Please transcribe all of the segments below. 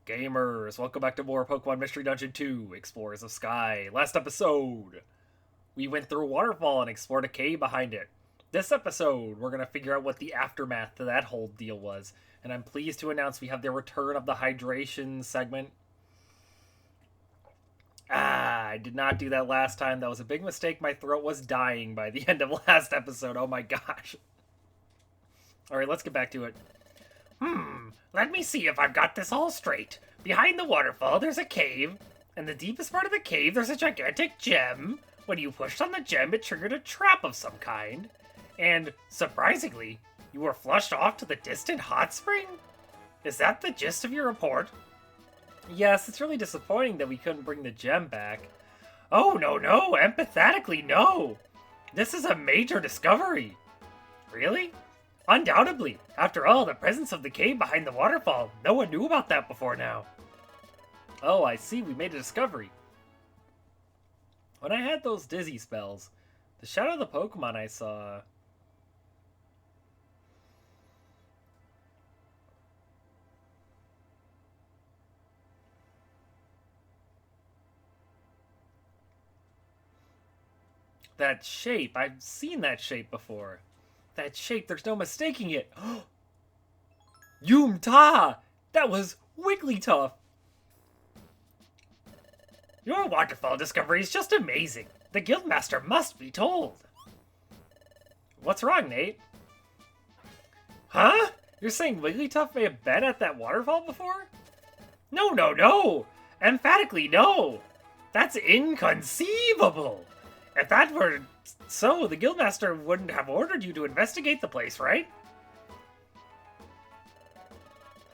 Gamers, welcome back to more Pokemon Mystery Dungeon 2, Explorers of Sky. Last episode, we went through a waterfall and explored a cave behind it. This episode, we're going to figure out what the aftermath to that whole deal was. And I'm pleased to announce we have the return of the hydration segment. I did not do that last time. That was a big mistake. My throat was dying by the end of last episode. Oh my gosh. Alright, let's get back to it. Let me see if I've got this all straight. Behind the waterfall, there's a cave. In the deepest part of the cave, there's a gigantic gem. When you pushed on the gem, it triggered a trap of some kind. And, surprisingly, you were flushed off to the distant hot spring? Is that the gist of your report? Yes, it's really disappointing that we couldn't bring the gem back. Oh, no, empathetically, no. This is a major discovery. Really? Undoubtedly. After all, the presence of the cave behind the waterfall, no one knew about that before now. Oh, I see, we made a discovery. When I had those dizzy spells, the shadow of the Pokemon I saw... That shape, I've seen that shape before. That shape, there's no mistaking it. Yum-Ta! That was Wigglytuff! Your waterfall discovery is just amazing. The Guildmaster must be told. What's wrong, Nate? Huh? You're saying Wigglytuff may have been at that waterfall before? No. Emphatically no. That's inconceivable. If that were so, the Guildmaster wouldn't have ordered you to investigate the place, right?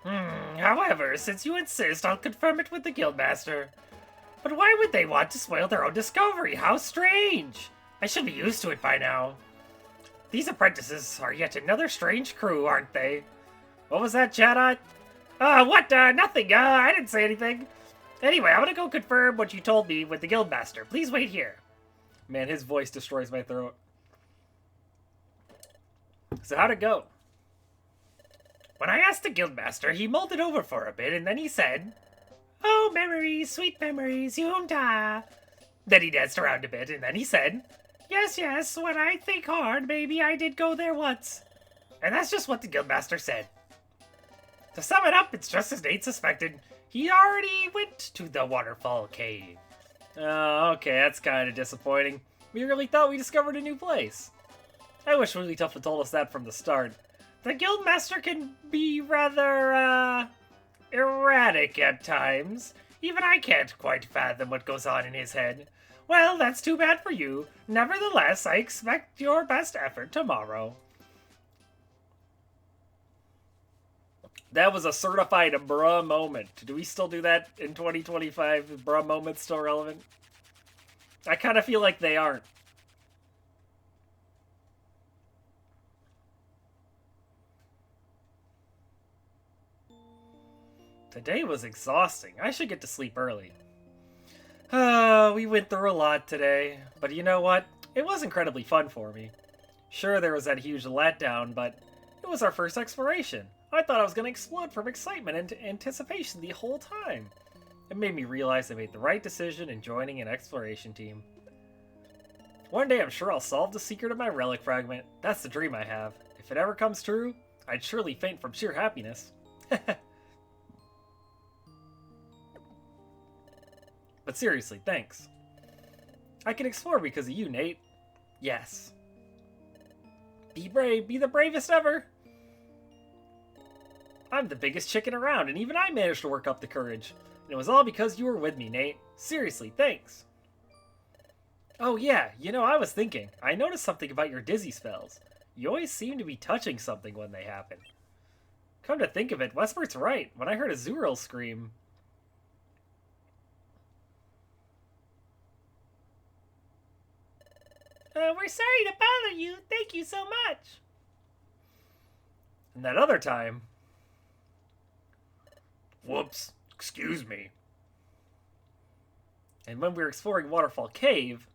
However, since you insist, I'll confirm it with the Guildmaster. But why would they want to spoil their own discovery? How strange! I should be used to it by now. These apprentices are yet another strange crew, aren't they? What was that, Jedi? Nothing. I didn't say anything. Anyway, I'm gonna go confirm what you told me with the Guildmaster. Please wait here. Man, his voice destroys my throat. So how'd it go? When I asked the Guildmaster, he mulled it over for a bit, and then he said, "Oh, memories, sweet memories, Yum-Ta." Then he danced around a bit, and then he said, Yes, when I think hard, maybe I did go there once. And that's just what the Guildmaster said. To sum it up, it's just as Nate suspected. He already went to the waterfall cave. Oh, okay, that's kind of disappointing. We really thought we discovered a new place. I wish Wigglytuff had told us that from the start. The Guildmaster can be rather, erratic at times. Even I can't quite fathom what goes on in his head. Well, that's too bad for you. Nevertheless, I expect your best effort tomorrow. That was a certified bruh moment. Do we still do that in 2025? Is bruh moments still relevant? I kind of feel like they aren't. Today was exhausting. I should get to sleep early. We went through a lot today. But you know what? It was incredibly fun for me. Sure, there was that huge letdown, but it was our first exploration. I thought I was going to explode from excitement and anticipation the whole time. It made me realize I made the right decision in joining an exploration team. One day I'm sure I'll solve the secret of my relic fragment. That's the dream I have. If it ever comes true, I'd surely faint from sheer happiness. But seriously, thanks. I can explore because of you, Nate. Yes. Be brave, be the bravest ever! I'm the biggest chicken around, and even I managed to work up the courage. And it was all because you were with me, Nate. Seriously, thanks. Oh yeah, I was thinking. I noticed something about your dizzy spells. You always seem to be touching something when they happen. Come to think of it, Westport's right. When I heard a Zuriel scream... we're sorry to bother you. Thank you so much. And that other time... Whoops, excuse me. And when we were exploring Waterfall Cave...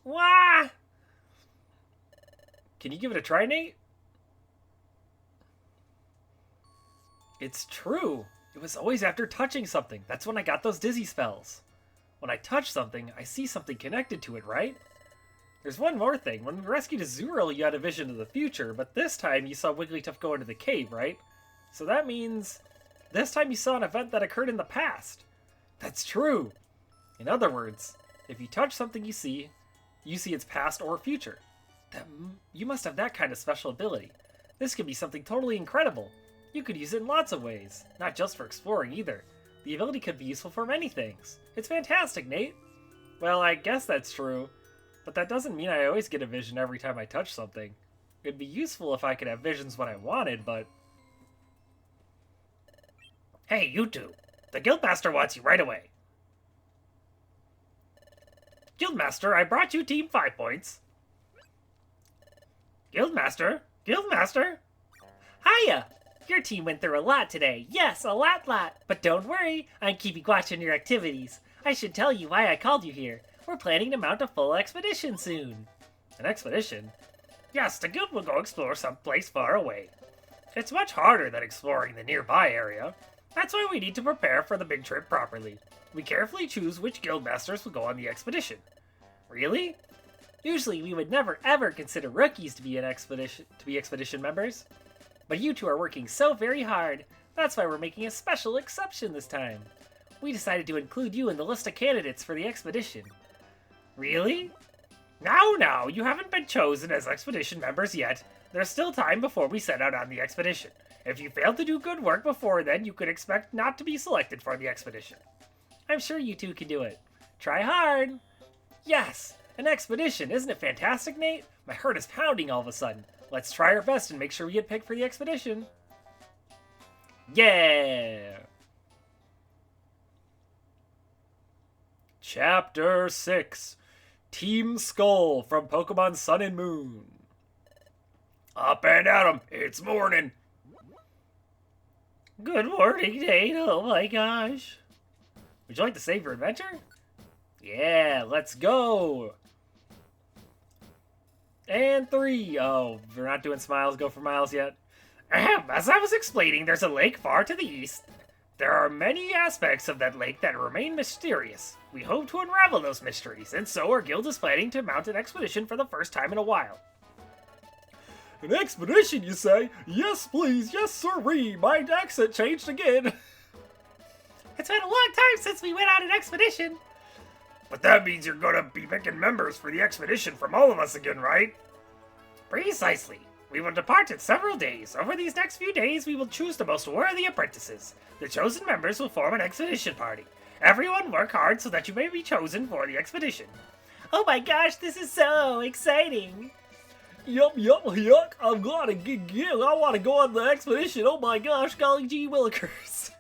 Wah! Can you give it a try, Nate? It's true. It was always after touching something. That's when I got those dizzy spells. When I touch something, I see something connected to it, right? There's one more thing. When we rescued Azurill, you had a vision of the future, but this time you saw Wigglytuff go into the cave, right? So that means this time you saw an event that occurred in the past. That's true. In other words, if you touch something you see its past or future. You must have that kind of special ability. This could be something totally incredible. You could use it in lots of ways, not just for exploring either. The ability could be useful for many things. It's fantastic, Nate. Well, I guess that's true, but that doesn't mean I always get a vision every time I touch something. It'd be useful if I could have visions when I wanted, but... Hey, you two! The Guildmaster wants you right away. Guildmaster, I brought you Team 5 points. Guildmaster? Guildmaster? Hiya! Your team went through a lot today. Yes, a lot. But don't worry, I'm keeping watch on your activities. I should tell you why I called you here. We're planning to mount a full expedition soon. An expedition? Yes, the guild will go explore someplace far away. It's much harder than exploring the nearby area. That's why we need to prepare for the big trip properly. We carefully choose which guildmasters will go on the expedition. Really? Usually we would never ever consider rookies to be expedition members. But you two are working so very hard. That's why we're making a special exception this time. We decided to include you in the list of candidates for the expedition. Really? Now, you haven't been chosen as expedition members yet. There's still time before we set out on the expedition. If you fail to do good work before then, you could expect not to be selected for the expedition. I'm sure you two can do it. Try hard. Yes, an expedition. Isn't it fantastic, Nate? My heart is pounding all of a sudden. Let's try our best and make sure we get picked for the expedition. Yeah! Chapter 6. Team Skull from Pokemon Sun and Moon. Up and at 'em! It's morning! Good morning, Nate. Oh my gosh. Would you like to save your adventure? Yeah, let's go! And 3. Oh, we're not doing smiles go for miles yet. As I was explaining, there's a lake far to the east. There are many aspects of that lake that remain mysterious. We hope to unravel those mysteries, and so our guild is planning to mount an expedition for the first time in a while. An expedition, you say? Yes, please. Yes, sirree. My accent changed again. It's been a long time since we went on an expedition. But that means you're gonna be picking members for the expedition from all of us again, right? Precisely. We will depart in several days. Over these next few days, we will choose the most worthy apprentices. The chosen members will form an expedition party. Everyone work hard so that you may be chosen for the expedition. Oh my gosh, this is so exciting. Yuck. I'm gonna get I want to go on the expedition. Oh my gosh, golly gee willikers.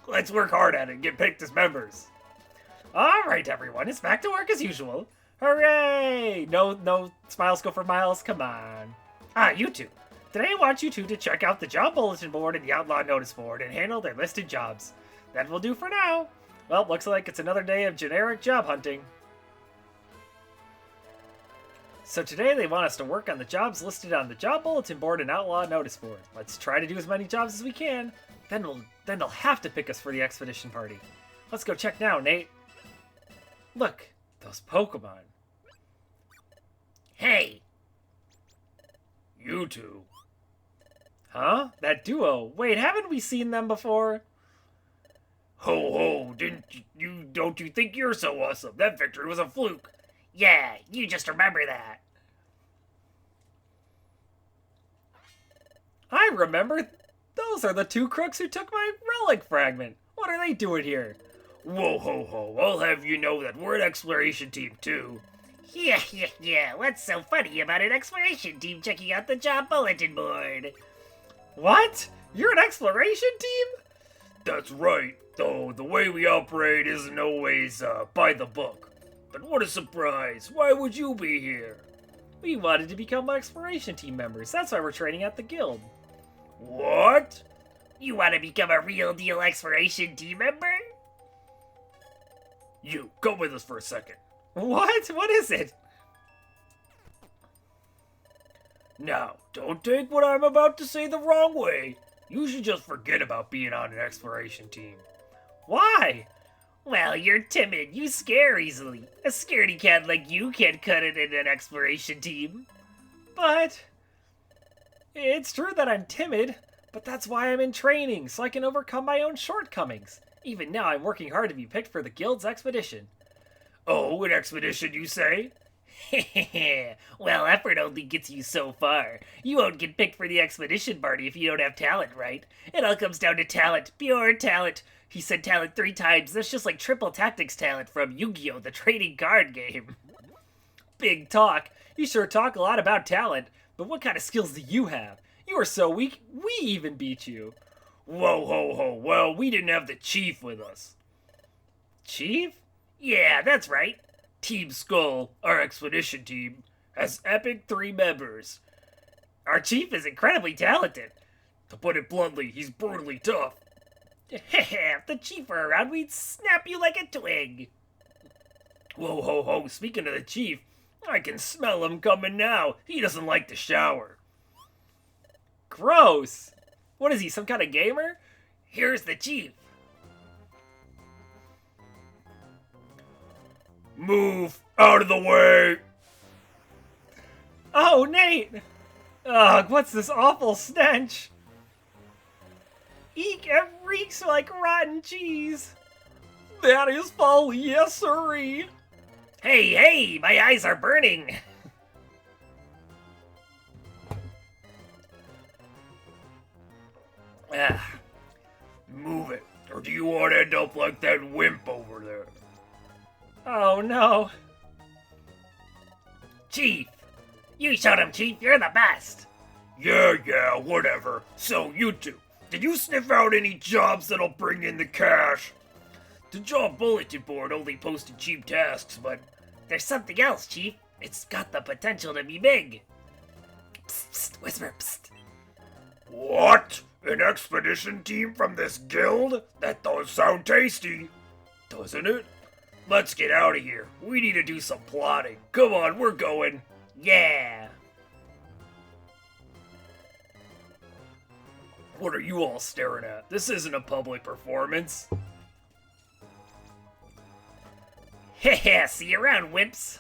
Let's work hard at it and get picked as members. Alright everyone, it's back to work as usual. Hooray! No smiles go for miles, come on. You two. Today I want you two to check out the job bulletin board and the outlaw notice board and handle their listed jobs. That will do for now. Well, looks like it's another day of generic job hunting. So today they want us to work on the jobs listed on the job bulletin board and outlaw notice board. Let's try to do as many jobs as we can. Then they'll have to pick us for the expedition party. Let's go check now, Nate. Look, those Pokemon. Hey! You two. Huh? That duo. Wait, haven't we seen them before? Ho, don't you think you're so awesome? That victory was a fluke. Yeah, you just remember that. I remember. Those are the two crooks who took my relic fragment. What are they doing here? Whoa, ho. I'll have you know that we're an exploration team, too. Yeah. What's so funny about an exploration team checking out the job bulletin board? What? You're an exploration team? That's right, though the way we operate isn't always by the book. But what a surprise! Why would you be here? We wanted to become exploration team members. That's why we're training at the guild. What? You want to become a real deal exploration team member? You, come with us for a second. What? What is it? Now, don't take what I'm about to say the wrong way. You should just forget about being on an exploration team. Why? Well, you're timid. You scare easily. A scaredy cat like you can't cut it in an exploration team. But it's true that I'm timid, but that's why I'm in training, so I can overcome my own shortcomings. Even now, I'm working hard to be picked for the guild's expedition. Oh, an expedition, you say? Well, effort only gets you so far. You won't get picked for the expedition party if you don't have talent, right? It all comes down to talent. Pure talent. He said talent 3 times. That's just like triple tactics talent from Yu-Gi-Oh! The trading card game. Big talk. You sure talk a lot about talent, but what kind of skills do you have? You are so weak, we even beat you. Whoa, ho, ho. Well, we didn't have the chief with us. Chief? Yeah, that's right. Team Skull, our expedition team, has epic 3 members. Our chief is incredibly talented. To put it bluntly, he's brutally tough. If the chief were around, we'd snap you like a twig. Whoa, ho, ho. Speaking of the chief, I can smell him coming now. He doesn't like to shower. Gross. What is he, some kind of gamer? Here's the chief. Move out of the way! Oh, Nate! Ugh, what's this awful stench? Eek, it reeks like rotten cheese. That is foul, yes sirree. Hey, hey, my eyes are burning. Move it, or do you want to end up like that wimp over there? Oh no. Chief! You showed him, Chief. You're the best. Yeah, whatever. So, you two, did you sniff out any jobs that'll bring in the cash? The job bulletin board only posted cheap tasks, but there's something else, Chief. It's got the potential to be big. Psst, psst, whisper, psst. What? An expedition team from this guild? That does sound tasty. Doesn't it? Let's get out of here. We need to do some plotting. Come on, we're going. Yeah. What are you all staring at? This isn't a public performance. Heh, see you around, wimps.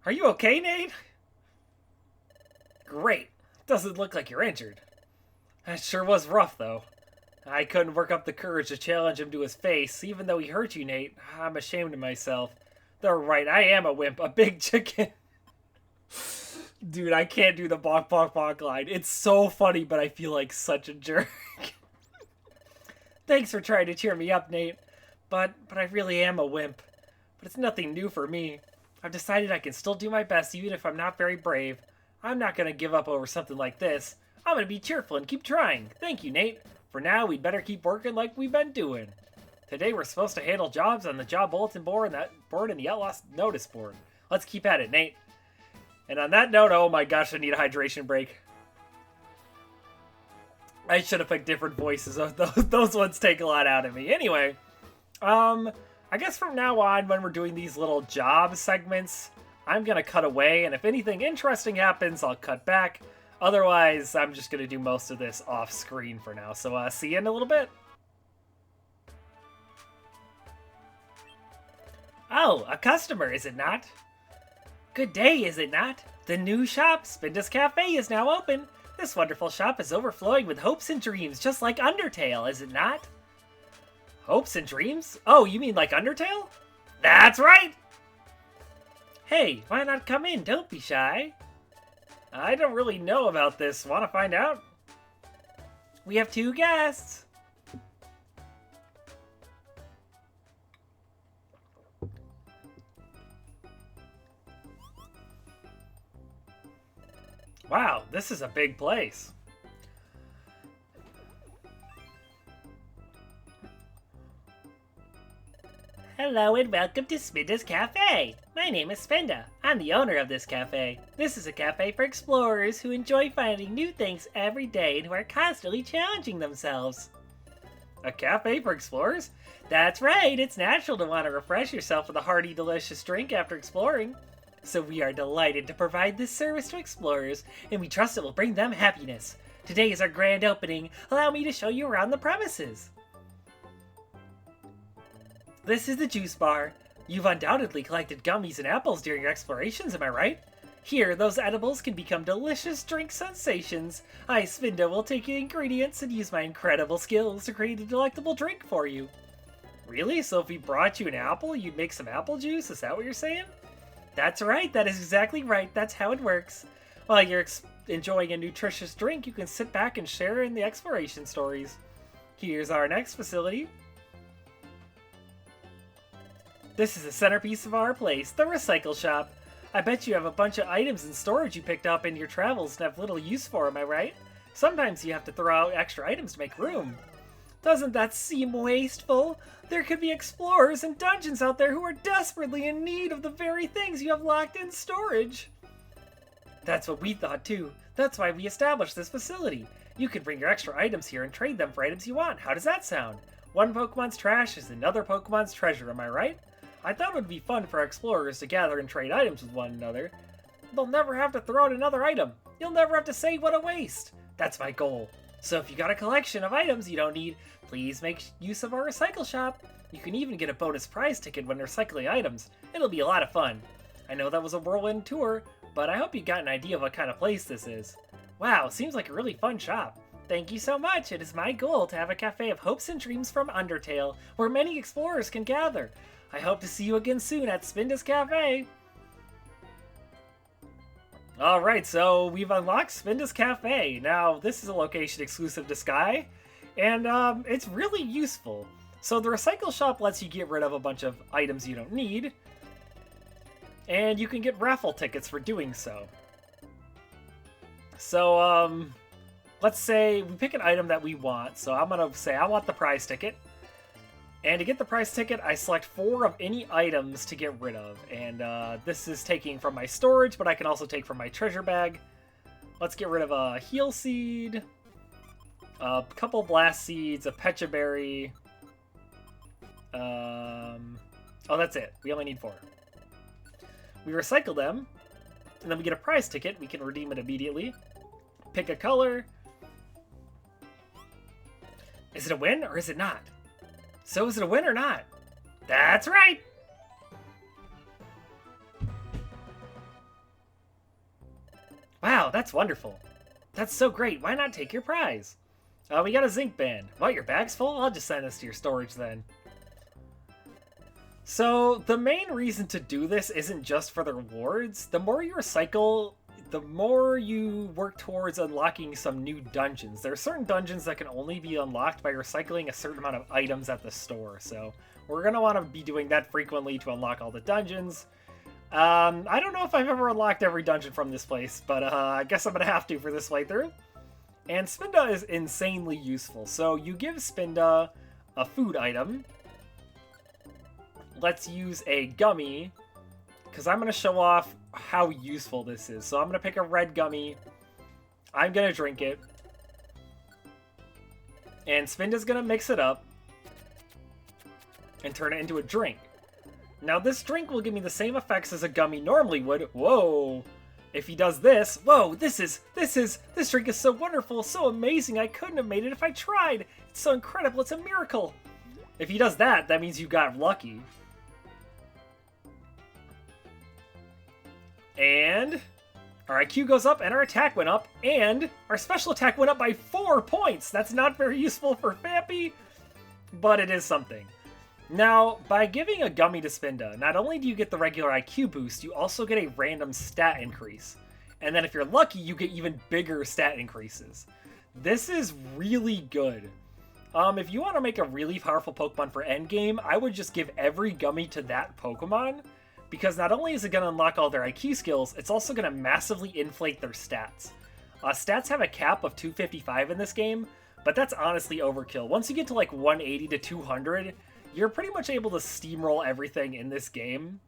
Are you okay, Nate? Great. Doesn't look like you're injured. That sure was rough, though. I couldn't work up the courage to challenge him to his face, even though he hurt you, Nate. I'm ashamed of myself. They're right, I am a wimp, a big chicken. Dude, I can't do the bonk bonk bonk line. It's so funny, but I feel like such a jerk. Thanks for trying to cheer me up, Nate. But I really am a wimp. But it's nothing new for me. I've decided I can still do my best even if I'm not very brave. I'm not going to give up over something like this. I'm going to be cheerful and keep trying. Thank you, Nate. For now, we'd better keep working like we've been doing. Today, we're supposed to handle jobs on the job bulletin board and that board and the outlaw notice board. Let's keep at it, Nate. And on that note, oh my gosh, I need a hydration break. I should have picked different voices. Those ones take a lot out of me. Anyway, I guess from now on, when we're doing these little job segments, I'm going to cut away. And if anything interesting happens, I'll cut back. Otherwise, I'm just going to do most of this off screen for now. So see you in a little bit. Oh, a customer, is it not? Good day, is it not? The new shop, Spinda's Cafe, is now open. This wonderful shop is overflowing with hopes and dreams, just like Undertale, is it not? Hopes and dreams? Oh, you mean like Undertale? That's right! Hey, why not come in? Don't be shy. I don't really know about this. Want to find out? We have 2 guests. Wow, this is a big place. Hello and welcome to Spinda's Cafe. My name is Spinda. I'm the owner of this cafe. This is a cafe for explorers who enjoy finding new things every day and who are constantly challenging themselves. A cafe for explorers? That's right, it's natural to want to refresh yourself with a hearty, delicious drink after exploring. So we are delighted to provide this service to explorers, and we trust it will bring them happiness. Today is our grand opening. Allow me to show you around the premises. This is the juice bar. You've undoubtedly collected gummies and apples during your explorations, am I right? Here, those edibles can become delicious drink sensations. I, Spinda, will take the ingredients and use my incredible skills to create a delectable drink for you. Really? So if we brought you an apple, you'd make some apple juice? Is that what you're saying? That's right, that is exactly right. That's how it works. While you're enjoying a nutritious drink, you can sit back and share in the exploration stories. Here's our next facility. This is the centerpiece of our place, the recycle shop. I bet you have a bunch of items in storage you picked up in your travels and have little use for, am I right? Sometimes you have to throw out extra items to make room. Doesn't that seem wasteful? There could be explorers and dungeons out there who are desperately in need of the very things you have locked in storage. That's what we thought too. That's why we established this facility. You can bring your extra items here and trade them for items you want. How does that sound? One Pokemon's trash is another Pokemon's treasure, am I right? I thought it would be fun for explorers to gather and trade items with one another. They'll never have to throw out another item. You'll never have to say what a waste. That's my goal. So if you got a collection of items you don't need, please make use of our recycle shop. You can even get a bonus prize ticket when recycling items. It'll be a lot of fun. I know that was a whirlwind tour, but I hope you got an idea of what kind of place this is. Wow, seems like a really fun shop. Thank you so much. It is my goal to have a cafe of hopes and dreams from Undertale, where many explorers can gather. I hope to see you again soon at Spinda's Cafe. Alright, so we've unlocked Spinda's Cafe. Now, this is a location exclusive to Sky, and it's really useful. So the recycle shop lets you get rid of a bunch of items you don't need, and you can get raffle tickets for doing so. So, let's say we pick an item that we want. So I'm going to say I want the prize ticket. And to get the prize ticket, I select 4 of any items to get rid of. And this is taking from my storage, but I can also take from my treasure bag. Let's get rid of a heal seed, a couple blast seeds, a pecha berry. Oh, that's it. We only need 4. We recycle them, and then we get a prize ticket. We can redeem it immediately. Pick a color. Is it a win or is it not? So is it a win or not? That's right! Wow, that's wonderful. That's so great. Why not take your prize? We got a zinc band. What, your bag's full? I'll just send this to your storage then. So, the main reason to do this isn't just for the rewards. The more you recycle, the more you work towards unlocking some new dungeons. There are certain dungeons that can only be unlocked by recycling a certain amount of items at the store. So, we're going to want to be doing that frequently to unlock all the dungeons. I don't know if I've ever unlocked every dungeon from this place, but I guess I'm going to have to for this playthrough. And Spinda is insanely useful. So, you give Spinda a food item. Let's use a gummy, because I'm going to show off how useful this is. So I'm going to pick a red gummy. I'm going to drink it. And Spinda's going to mix it up and turn it into a drink. Now this drink will give me the same effects as a gummy normally would. Whoa! If he does this, whoa, this drink is so wonderful, so amazing, I couldn't have made it if I tried. It's so incredible, it's a miracle. If he does that, that means you got lucky. And our IQ goes up and our attack went up, and our special attack went up by 4 points. That's not very useful for Fappy, but it is something. Now, by giving a gummy to Spinda, not only do you get the regular IQ boost, you also get a random stat increase. And then if you're lucky, you get even bigger stat increases. This is really good. If you want to make a really powerful Pokemon for endgame, I would just give every gummy to that Pokemon, because not only is it going to unlock all their IQ skills, it's also going to massively inflate their stats. Stats have a cap of 255 in this game, but that's honestly overkill. Once you get to like 180 to 200, you're pretty much able to steamroll everything in this game.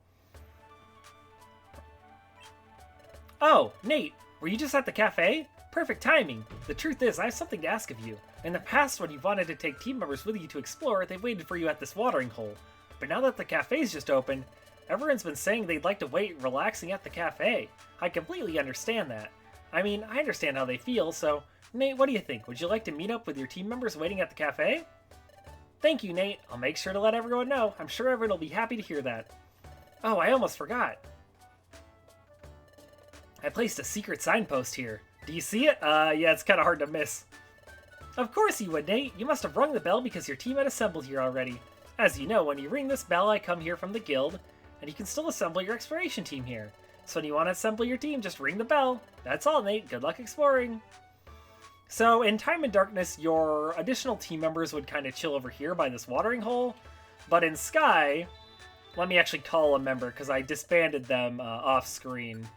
Oh, Nate, were you just at the cafe? Perfect timing. The truth is, I have something to ask of you. In the past, when you've wanted to take team members with you to explore, they've waited for you at this watering hole. But now that the cafe's just opened, Everyone's been saying they'd like to wait relaxing at the cafe. I completely understand that. I mean, I understand how they feel, so... Nate, what do you think? Would you like to meet up with your team members waiting at the cafe? Thank you, Nate. I'll make sure to let everyone know. I'm sure everyone will be happy to hear that. Oh, I almost forgot. I placed a secret signpost here. Do you see it? Yeah, it's kind of hard to miss. Of course you would, Nate. You must have rung the bell because your team had assembled here already. As you know, when you ring this bell, I come here from the guild, and you can still assemble your exploration team here. So when you want to assemble your team, just ring the bell. That's all, Nate. Good luck exploring. So in Time and Darkness, your additional team members would kind of chill over here by this watering hole. But in Sky, let me actually call a member because I disbanded them off screen.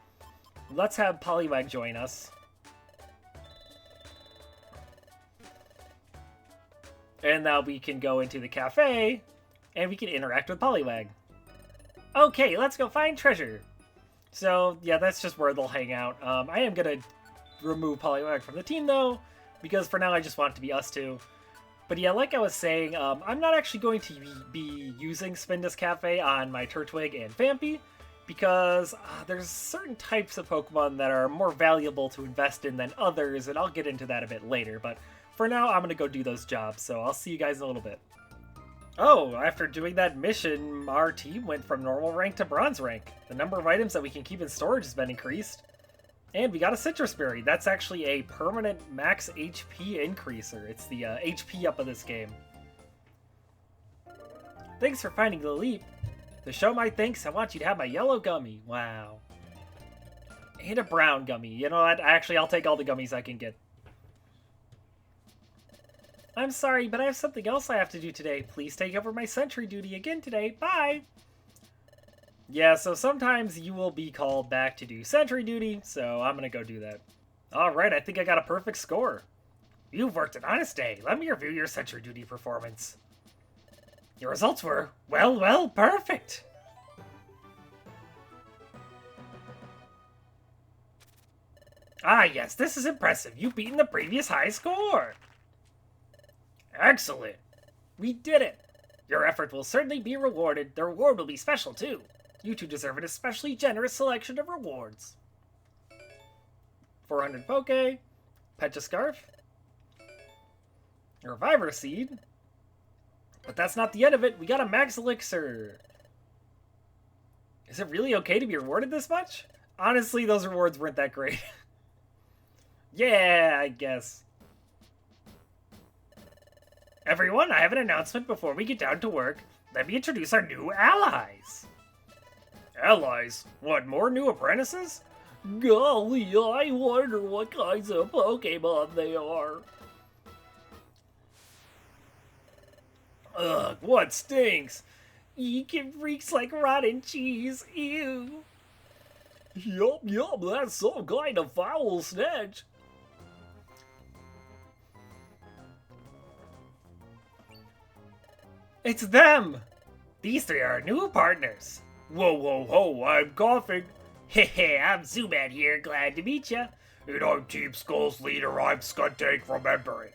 Let's have Poliwag join us. And now we can go into the cafe and we can interact with Poliwag. Okay, let's go find treasure. So yeah, that's just where they'll hang out. I am going to remove Poliwag from the team though, because for now I just want it to be us two. But yeah, like I was saying, I'm not actually going to be using Spinda's Cafe on my Turtwig and Vampy, because there's certain types of Pokemon that are more valuable to invest in than others, and I'll get into that a bit later. But for now, I'm going to go do those jobs, so I'll see you guys in a little bit. Oh, after doing that mission, our team went from normal rank to bronze rank. The number of items that we can keep in storage has been increased. And we got a Citrus Berry. That's actually a permanent max HP increaser. It's the HP up of this game. Thanks for finding the leap. To show my thanks, I want you to have my yellow gummy. Wow. And a brown gummy. You know what? Actually, I'll take all the gummies I can get. I'm sorry, but I have something else I have to do today. Please take over my sentry duty again today. Bye! Yeah, so sometimes you will be called back to do sentry duty, so I'm gonna go do that. Alright, I think I got a perfect score. You've worked an honest day. Let me review your sentry duty performance. Your results were, well, perfect! Ah, yes, this is impressive. You've beaten the previous high score! Excellent! We did it! Your effort will certainly be rewarded. The reward will be special, too. You two deserve an especially generous selection of rewards. 400 Poke, Pecha Scarf, Reviver Seed. But that's not the end of it. We got a Max Elixir. Is it really okay to be rewarded this much? Honestly, those rewards weren't that great. Yeah, I guess. Everyone, I have an announcement before we get down to work. Let me introduce our new allies. Allies? What, more new apprentices? Golly, I wonder what kinds of Pokemon they are. Ugh, what stinks? Eek, it reeks like rotten cheese. Ew. Yup, that's some kind of foul stench. It's them! These three are new partners. Whoa, I'm coughing. Hehe, I'm Zubat here, glad to meet ya. And I'm Team Skull's leader, I'm Skuntank from Embering.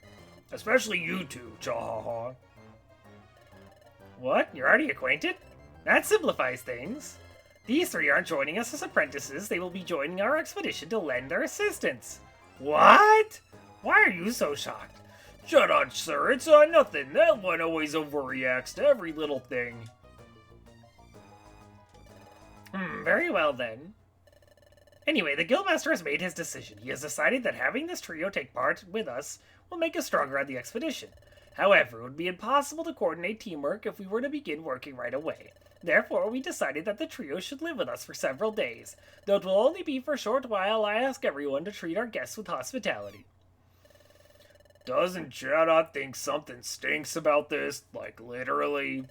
Especially you two, chahaha. What? You're already acquainted? That simplifies things. These three aren't joining us as apprentices, they will be joining our expedition to lend their assistance. What? Why are you so shocked? Shut up, sir, it's nothing. That one always overreacts to every little thing. Very well then. Anyway, the Guildmaster has made his decision. He has decided that having this trio take part with us will make us stronger on the expedition. However, it would be impossible to coordinate teamwork if we were to begin working right away. Therefore, we decided that the trio should live with us for several days. Though it will only be for a short while, I ask everyone to treat our guests with hospitality. Doesn't Jada think something stinks about this? Like, literally?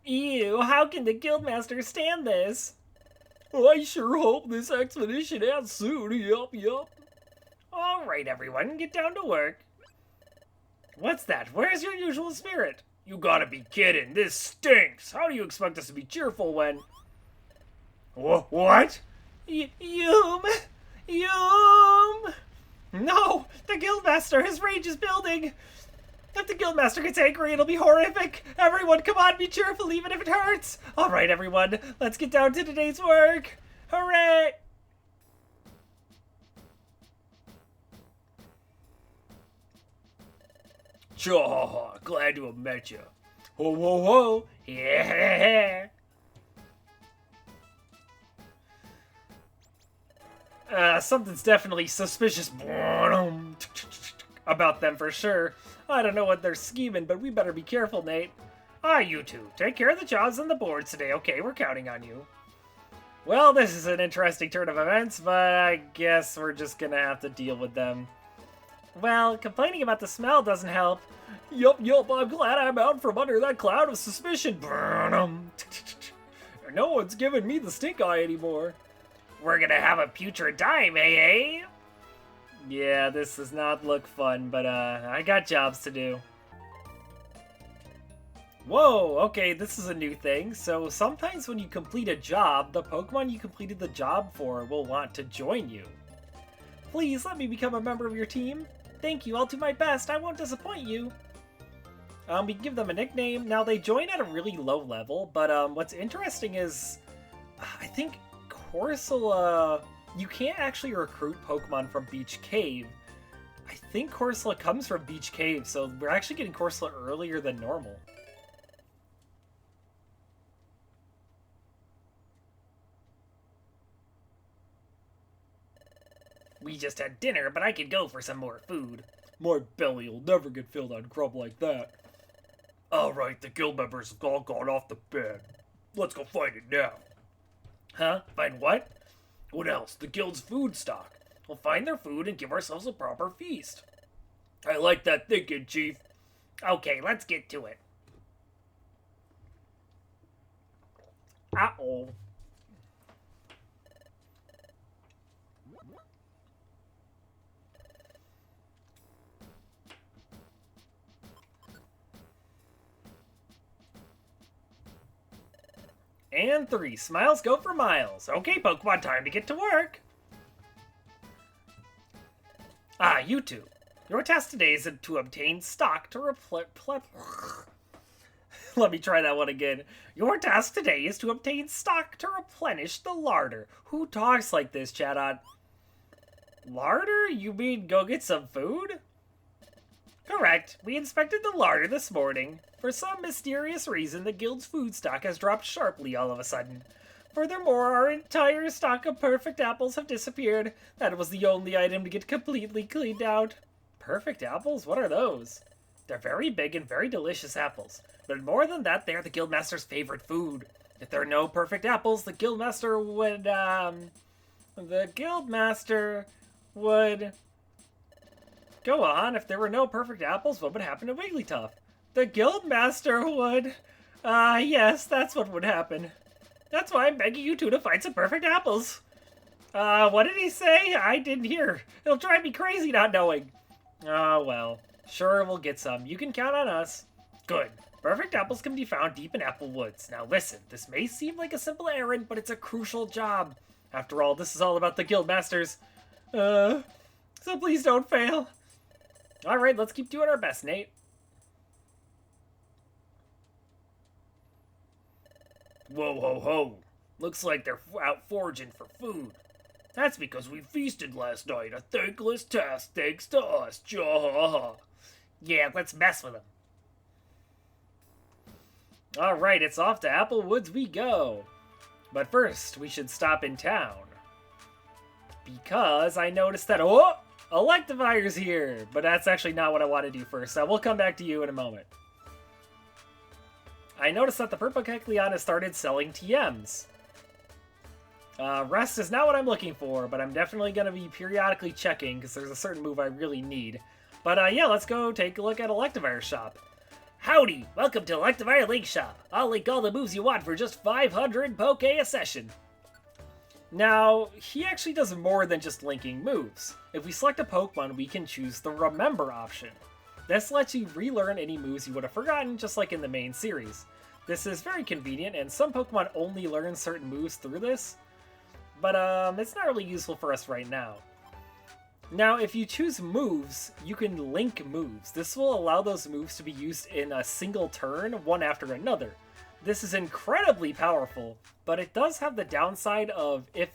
Ew, how can the Guildmaster stand this? I sure hope this expedition ends soon, yup. Alright everyone, get down to work. What's that? Where's your usual spirit? You gotta be kidding, this stinks! How do you expect us to be cheerful when... What? Yum! No! The Guildmaster, his rage is building! If the Guildmaster gets angry, it'll be horrific! Everyone, come on, be cheerful even if it hurts! Alright, everyone, let's get down to today's work! Hooray! Chaw, glad to have met you. Ho ho ho! Yeah! Something's definitely suspicious about them for sure. I don't know what they're scheming, but we better be careful, Nate. You two, take care of the jobs on the boards today, okay? We're counting on you. Well, this is an interesting turn of events, but I guess we're just gonna have to deal with them. Well, complaining about the smell doesn't help. Yup, I'm glad I'm out from under that cloud of suspicion. No one's giving me the stink eye anymore. We're gonna have a putrid time, eh? Yeah, this does not look fun, but I got jobs to do. Whoa, okay, this is a new thing. So sometimes when you complete a job, the Pokemon you completed the job for will want to join you. Please let me become a member of your team. Thank you, I'll do my best. I won't disappoint you. We can give them a nickname. Now, they join at a really low level, but what's interesting is I think Corsola, you can't actually recruit Pokemon from Beach Cave. I think Corsola comes from Beach Cave, so we're actually getting Corsola earlier than normal. We just had dinner, but I could go for some more food. My belly will never get filled on grub like that. Alright, the guild members have all gone off the bed. Let's go find it now. Huh? Find what? What else? The guild's food stock. We'll find their food and give ourselves a proper feast. I like that thinking, Chief. Okay, let's get to it. Uh-oh. And 3. Smiles go for miles. Okay, Pokemon, time to get to work. You two. Your task today is to obtain stock to Let me try that one again. Your task today is to obtain stock to replenish the larder. Who talks like this, Chatot? Larder? You mean go get some food? Correct. We inspected the larder this morning. For some mysterious reason, the guild's food stock has dropped sharply all of a sudden. Furthermore, our entire stock of perfect apples have disappeared. That was the only item to get completely cleaned out. Perfect apples? What are those? They're very big and very delicious apples. But more than that, they are the Guildmaster's favorite food. If there are no perfect apples, the Guildmaster would... Go on, if there were no perfect apples, what would happen to Wigglytuff? The Guildmaster would... yes, that's what would happen. That's why I'm begging you two to find some perfect apples. What did he say? I didn't hear. It'll drive me crazy not knowing. Well. Sure, we'll get some. You can count on us. Good. Perfect apples can be found deep in apple woods. Now listen, this may seem like a simple errand, but it's a crucial job. After all, this is all about the Guildmasters. So please don't fail. Alright, let's keep doing our best, Nate. Whoa, ho, ho. Looks like they're out foraging for food. That's because we feasted last night. A thankless task thanks to us. Jaw. Yeah, let's mess with them. Alright, it's off to Apple Woods we go. But first, we should stop in town. Because I noticed that... Oh! Electivire's here! But that's actually not what I want to do first, so we'll come back to you in a moment. I noticed that the Purple Kecleon has started selling TMs. Rest is not what I'm looking for, but I'm definitely going to be periodically checking, because there's a certain move I really need. But yeah, let's go take a look at Electivire's shop. Howdy! Welcome to Electivire Link Shop. I'll link all the moves you want for just 500 Poke a session. Now, he actually does more than just linking moves. If we select a Pokemon, we can choose the Remember option. This lets you relearn any moves you would have forgotten, just like in the main series. This is very convenient, and some Pokemon only learn certain moves through this, but it's not really useful for us right now. Now, if you choose moves, you can link moves. This will allow those moves to be used in a single turn, one after another. This is incredibly powerful, but it does have the downside of if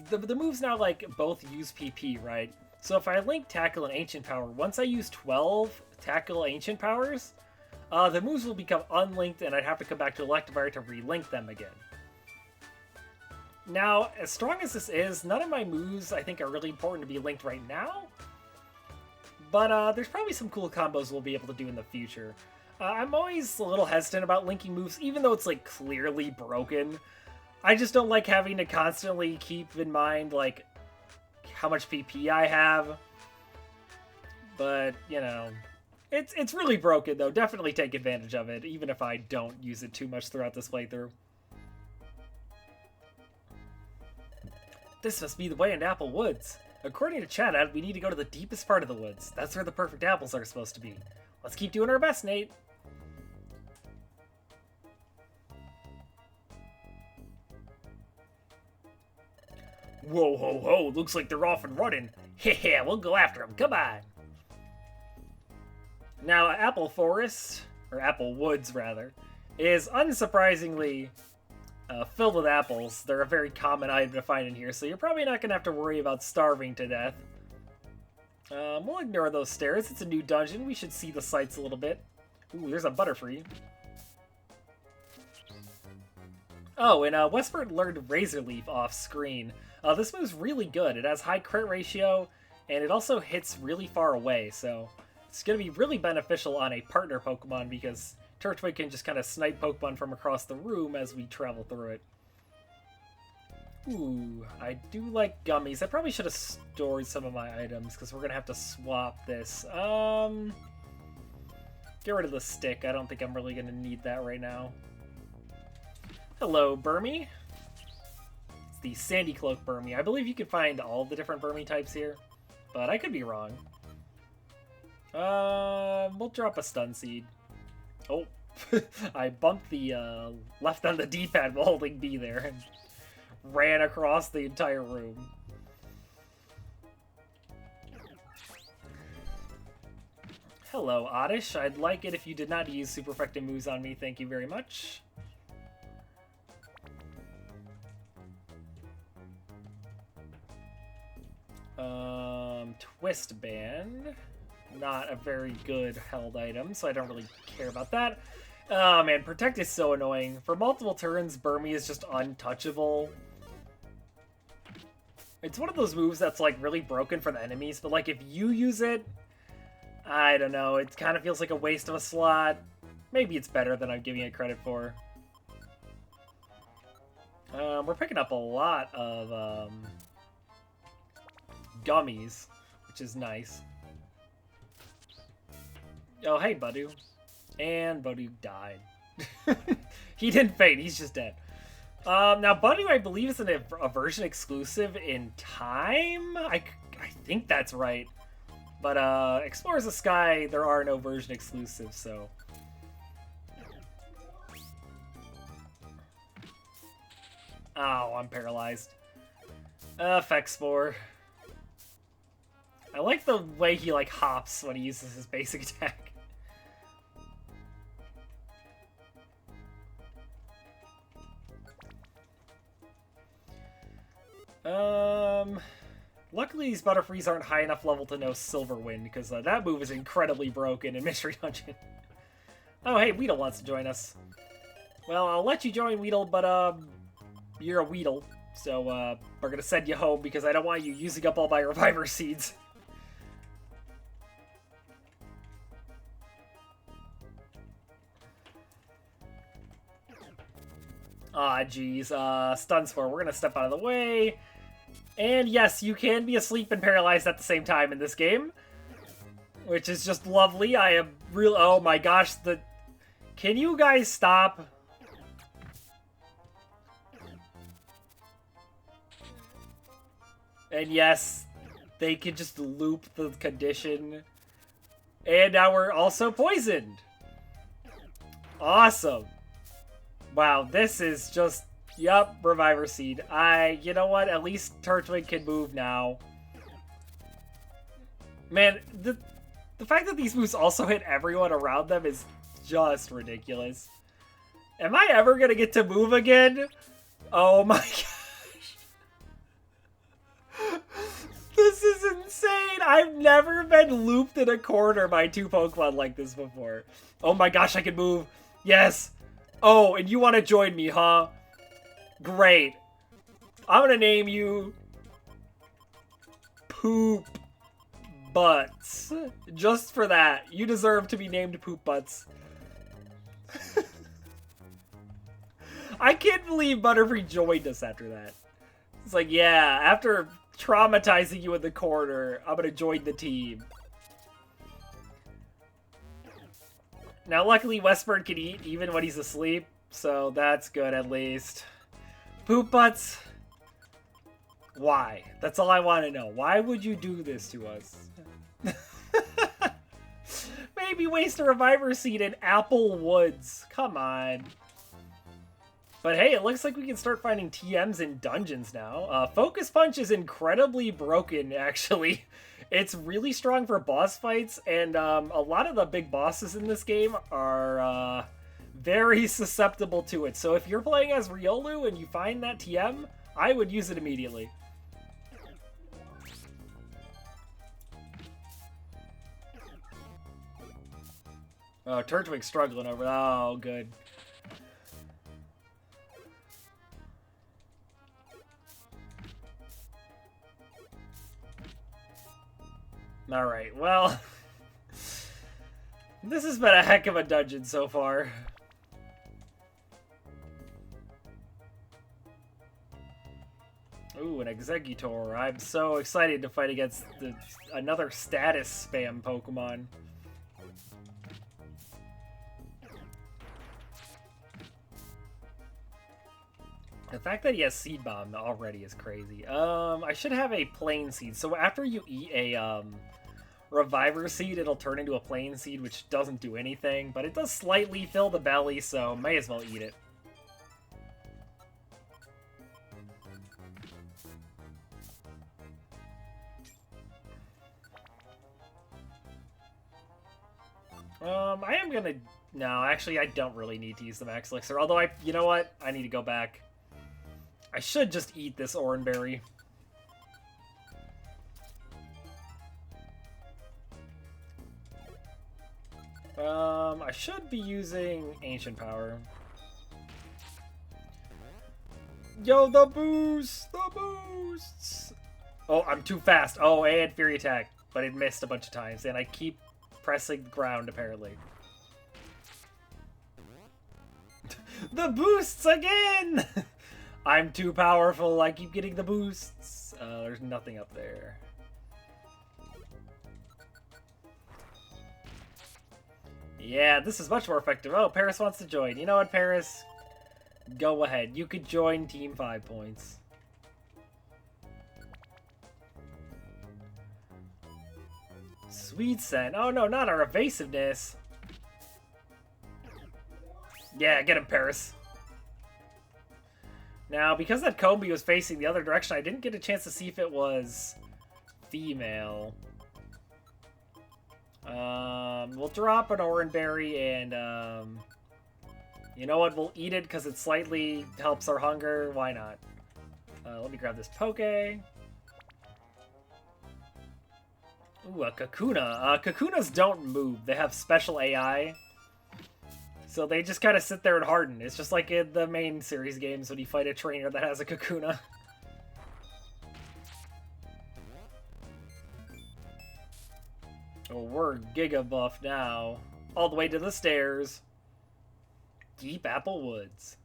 the moves now like both use PP, right? So if I link Tackle and Ancient Power, once I use 12 Tackle Ancient Powers, the moves will become unlinked and I'd have to come back to Electivire to relink them again. Now, as strong as this is, none of my moves I think are really important to be linked right now. But there's probably some cool combos we'll be able to do in the future. I'm always a little hesitant about linking moves, even though it's like clearly broken. I just don't like having to constantly keep in mind like how much PP I have. But, you know, it's really broken though. Definitely take advantage of it, even if I don't use it too much throughout this playthrough. This must be the way into Apple Woods. According to Chat, we need to go to the deepest part of the woods. That's where the perfect apples are supposed to be. Let's keep doing our best, Nate. Whoa, ho, ho. Looks like they're off and running. Yeah, we'll go after them. Come on. Now, Apple Forest, or Apple Woods, rather, is unsurprisingly filled with apples. They're a very common item to find in here, so you're probably not going to have to worry about starving to death. We'll ignore those stairs. It's a new dungeon. We should see the sights a little bit. Ooh, there's a Butterfree. Oh, and Westford learned Razor Leaf off screen. This move's really good. It has high crit ratio, and it also hits really far away, so it's going to be really beneficial on a partner Pokemon because Turtwig can just kind of snipe Pokemon from across the room as we travel through it. Ooh, I do like gummies. I probably should have stored some of my items because we're going to have to swap this. Get rid of the stick. I don't think I'm really going to need that right now. Hello, Burmy. It's the Sandy Cloak Burmy. I believe you can find all the different Burmy types here, but I could be wrong. We'll drop a Stun Seed. Oh, I bumped the left on the D-pad while holding B there and ran across the entire room. Hello, Oddish. I'd like it if you did not use super effective moves on me. Thank you very much. Twist Band. Not a very good held item, so I don't really care about that. Oh man, Protect is so annoying. For multiple turns, Burmy is just untouchable. It's one of those moves that's like really broken for the enemies, but like if you use it, I don't know, it kind of feels like a waste of a slot. Maybe it's better than I'm giving it credit for. We're picking up a lot of gummies, which is nice. Oh, hey, Budu. And Budu died. He didn't faint, he's just dead. Now, Budu, I believe, is a version exclusive in time? I think that's right. But, Explorers of Sky, there are no version exclusives, so... Oh, I'm paralyzed. Effect Spore. I like the way he, like, hops when he uses his basic attack. Luckily these Butterfrees aren't high enough level to know Silver Wind, because that move is incredibly broken in Mystery Dungeon. Oh, hey, Weedle wants to join us. Well, I'll let you join, Weedle, but, you're a Weedle, so, we're gonna send you home because I don't want you using up all my Reviver Seeds. Ah, geez. Stun Spore. We're gonna step out of the way. And yes, you can be asleep and paralyzed at the same time in this game. Which is just lovely. I am real. Oh my gosh. Can you guys stop? And yes, they can just loop the condition. And now we're also poisoned. Awesome. Wow, this is just... Yup, Reviver Seed. You know what? At least Turtwig can move now. Man, the fact that these moves also hit everyone around them is just ridiculous. Am I ever gonna get to move again? Oh my gosh. This is insane. I've never been looped in a corner by 2 Pokemon like this before. Oh my gosh, I can move. Yes. Oh, and you want to join me, huh? Great. I'm gonna name you Poop Butts. Just for that. You deserve to be named Poop Butts. I can't believe Butterfree joined us after that. It's like, yeah, after traumatizing you in the corner, I'm gonna join the team. Now, luckily, Westbird can eat even when he's asleep, so that's good at least. Poop Butts. Why? That's all I want to know. Why would you do this to us? Maybe waste a Reviver Seed in Apple Woods. Come on. But hey, it looks like we can start finding TMs in dungeons now. Focus Punch is incredibly broken, actually. It's really strong for boss fights, and a lot of the big bosses in this game are very susceptible to it. So if you're playing as Riolu and you find that TM, I would use it immediately. Oh, Turtwig's struggling over. Oh, good. Alright, well... this has been a heck of a dungeon so far. Ooh, an Exeggutor. I'm so excited to fight against another status spam Pokemon. The fact that he has Seed Bomb already is crazy. I should have a Plain Seed. So after you eat a Reviver Seed, it'll turn into a Plain Seed, which doesn't do anything. But it does slightly fill the belly, so may as well eat it. I am gonna... No, actually, I don't really need to use the Max Elixir. Although, you know what? I need to go back. I should just eat this Oranberry. I should be using Ancient Power. Yo, the boost! The boosts! Oh, I'm too fast. Oh, I had Fury Attack, but it missed a bunch of times, and I keep pressing ground, apparently. The boosts again! I'm too powerful, I keep getting the boosts. There's nothing up there. Yeah, this is much more effective. Oh, Paris wants to join. You know what, Paris? Go ahead. You could join Team 5 Points. Sweet Scent. Oh no, not our evasiveness. Yeah, get him, Paris. Now, because that Combi was facing the other direction, I didn't get a chance to see if it was female. We'll drop an Oranberry and, you know what? We'll eat it because it slightly helps our hunger. Why not? Let me grab this Poke. Ooh, a Kakuna. Kakunas don't move. They have special AI. So they just kind of sit there and harden. It's just like in the main series games when you fight a trainer that has a Kakuna. Oh, we're Giga Buff now. All the way to the stairs. Deep Apple Woods.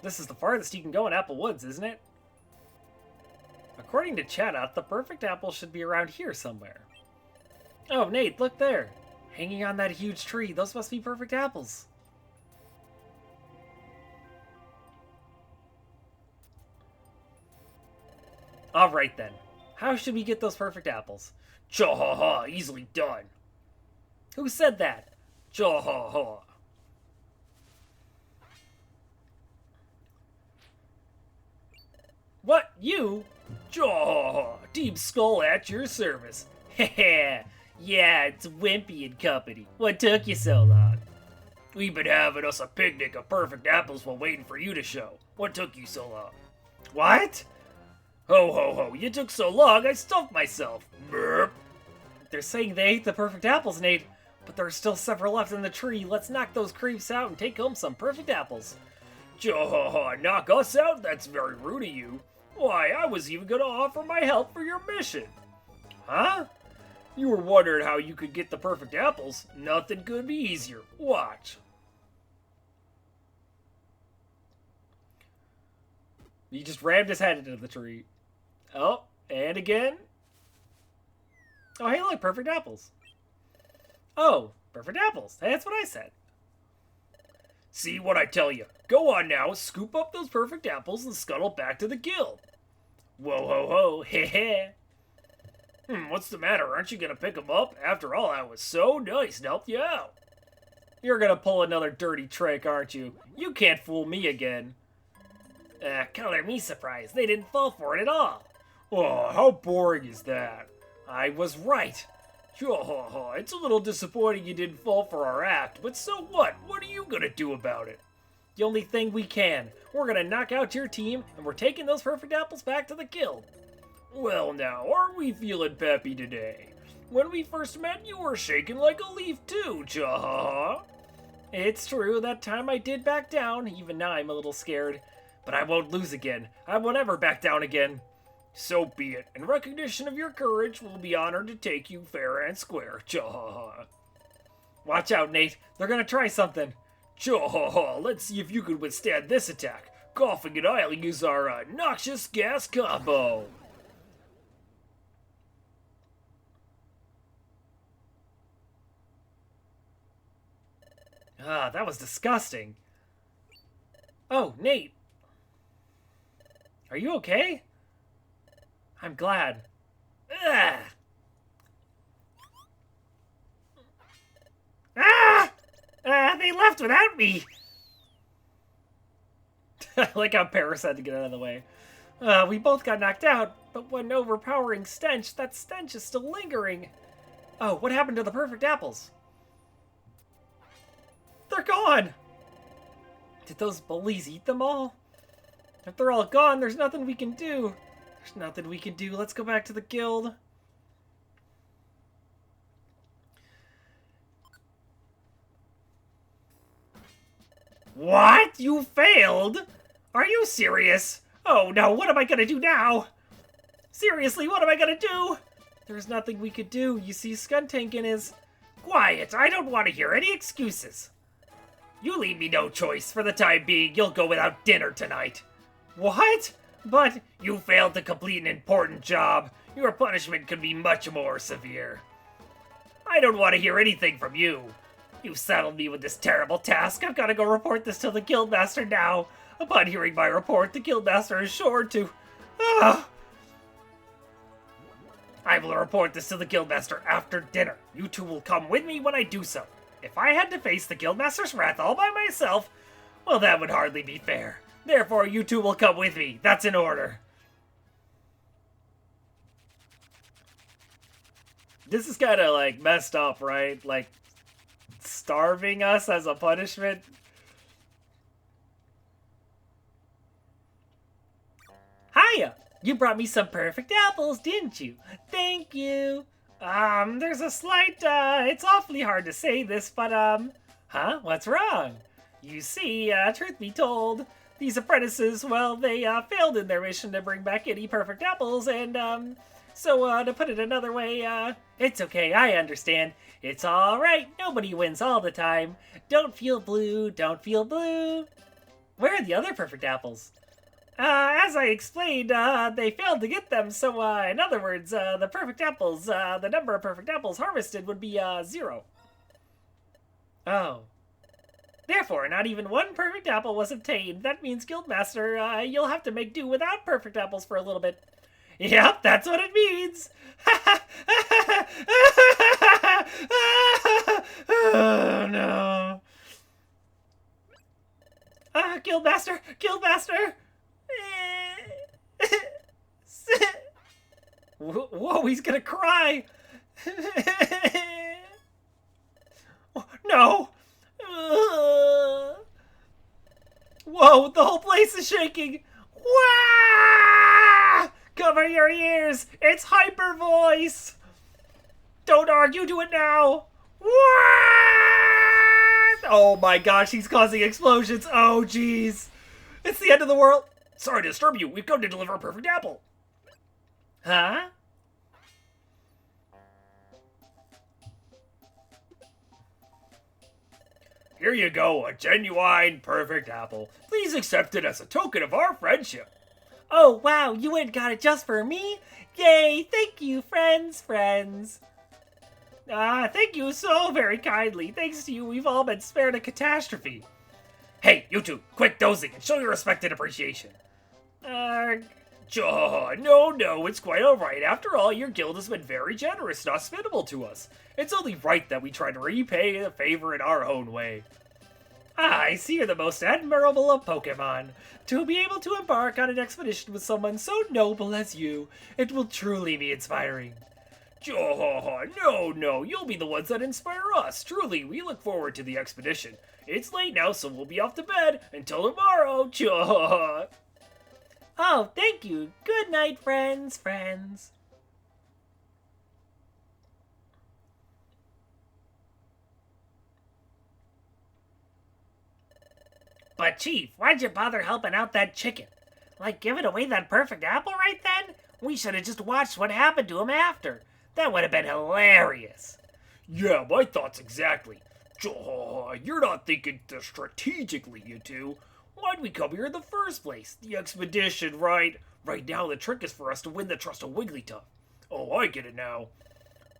This is the farthest you can go in Apple Woods, isn't it? According to Chatot, the perfect apple should be around here somewhere. Oh, Nate, look there. Hanging on that huge tree. Those must be perfect apples. Alright then. How should we get those perfect apples? Cha-ha-ha, easily done. Who said that? Cha-ha-ha. What? You? Jaw, Team Skull at your service. Heh, yeah, it's Wimpy and company. What took you so long? We've been having us a picnic of perfect apples while waiting for you to show. What took you so long? What? Ho ho ho, you took so long I stuffed myself. Burp. They're saying they ate the perfect apples, Nate, but there are still several left in the tree. Let's knock those creeps out and take home some perfect apples. Jaw, knock us out? That's very rude of you. Why, I was even gonna offer my help for your mission. Huh? You were wondering how you could get the perfect apples? Nothing could be easier. Watch. He just rammed his head into the tree. Oh, and again. Oh, hey, look, perfect apples. Oh, perfect apples. Hey, that's what I said. See what I tell you. Go on now, scoop up those perfect apples and scuttle back to the guild. Whoa, ho, ho, heh heh. What's the matter? Aren't you gonna pick them up? After all, I was so nice and helped you out. You're gonna pull another dirty trick, aren't you? You can't fool me again. Color me surprised. They didn't fall for it at all. Oh, how boring is that? I was right. It's a little disappointing you didn't fall for our act, but so what? What are you gonna do about it? The only thing we can. We're gonna knock out your team, and we're taking those perfect apples back to the guild. Well now, aren't we feeling peppy today? When we first met, you were shaking like a leaf too, Chahaha. It's true, that time I did back down. Even now I'm a little scared. But I won't lose again. I won't ever back down again. So be it. In recognition of your courage, we'll be honored to take you fair and square, Chahaha. Watch out, Nate. They're gonna try something. Chahaha, let's see if you can withstand this attack. Coughing and I'll use our noxious gas combo. Ah, that was disgusting. Oh, Nate. Are you okay? I'm glad. Ugh. They left without me. Like how Paris had to get out of the way. We both got knocked out, but one overpowering stench. That stench is still lingering. Oh, what happened to the perfect apples? They're gone! Did those bullies eat them all? If they're all gone, there's nothing we can do. There's nothing we can do. Let's go back to the guild. What? You failed? Are you serious? Oh no, what am I gonna do now? Seriously, what am I gonna do? There's nothing we could do. You see, Skuntankin is... Quiet, I don't want to hear any excuses. You leave me no choice. For the time being, you'll go without dinner tonight. What? But you failed to complete an important job. Your punishment could be much more severe. I don't want to hear anything from you. You saddled me with this terrible task. I've got to go report this to the Guildmaster now. Upon hearing my report, the Guildmaster is sure to... I will report this to the Guildmaster after dinner. You two will come with me when I do so. If I had to face the Guildmaster's wrath all by myself, well, that would hardly be fair. Therefore, you two will come with me. That's in order. This is kind of, like, messed up, right? Like, starving us as a punishment. Hiya! You brought me some perfect apples, didn't you? Thank you. There's a slight, it's awfully hard to say this, but, huh? What's wrong? You see, truth be told, these apprentices, well, they, failed in their mission to bring back any perfect apples, and, so, to put it another way, it's okay, I understand. It's alright, nobody wins all the time. Don't feel blue, don't feel blue. Where are the other perfect apples? As I explained, they failed to get them, so, in other words, the perfect apples, the number of perfect apples harvested would be, 0. Oh. Therefore, not even one perfect apple was obtained. That means, Guildmaster, you'll have to make do without perfect apples for a little bit. Yep, that's what it means! Oh, no. Guildmaster! Guildmaster! Whoa, he's gonna cry! No! Whoa, the whole place is shaking! Wah! Cover your ears! It's Hyper Voice! Don't argue, do it now! Wah! Oh my gosh, he's causing explosions! Oh jeez! It's the end of the world! Sorry to disturb you, we've come to deliver a perfect apple! Huh? Here you go, a genuine perfect apple. Please accept it as a token of our friendship. Oh, wow, you went and got it just for me? Yay, thank you, friends. Thank you so very kindly. Thanks to you, we've all been spared a catastrophe. Hey, you two, quit dozing and show your respect and appreciation. No, it's quite alright. After all, your guild has been very generous and hospitable to us. It's only right that we try to repay the favor in our own way. I see you're the most admirable of Pokémon. To be able to embark on an expedition with someone so noble as you, it will truly be inspiring. No, you'll be the ones that inspire us. Truly, we look forward to the expedition. It's late now, so we'll be off to bed. Until tomorrow, Oh, thank you. Good night, friends. But Chief, why'd you bother helping out that chicken? Like giving away that perfect apple right then? We should have just watched what happened to him after. That would have been hilarious. Yeah, my thoughts exactly. You're not thinking strategically, you two. Why'd we come here in the first place? The expedition, right? Right now, the trick is for us to win the trust of Wigglytuff. Oh, I get it now.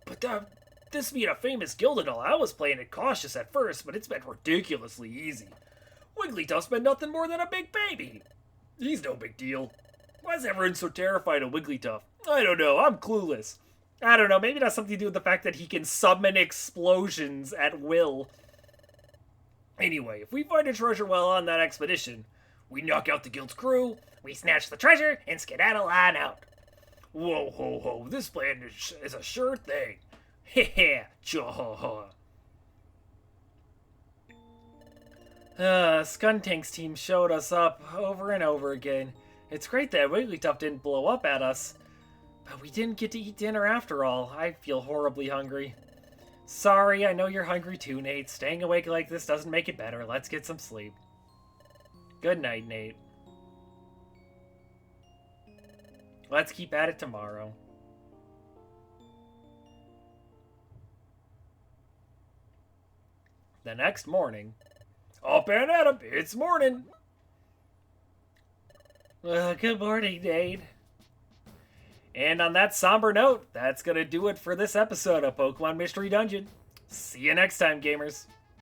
But this being a famous guild and all, I was playing it cautious at first, but it's been ridiculously easy. Wigglytuff's been nothing more than a big baby. He's no big deal. Why is everyone so terrified of Wigglytuff? I don't know, I'm clueless. I don't know, maybe that's something to do with the fact that he can summon explosions at will. Anyway, if we find a treasure while on that expedition, we knock out the guild's crew, we snatch the treasure, and skedaddle on out. Whoa, ho, ho, this plan is a sure thing. Heh, ha. Skuntank's team showed us up over and over again. It's great that Wigglytuff didn't blow up at us. But we didn't get to eat dinner after all. I feel horribly hungry. Sorry, I know you're hungry too, Nate. Staying awake like this doesn't make it better. Let's get some sleep. Good night, Nate. Let's keep at it tomorrow. The next morning. Up and at 'em! It's morning! Good morning, Nate. And on that somber note, that's gonna do it for this episode of Pokemon Mystery Dungeon. See you next time, gamers.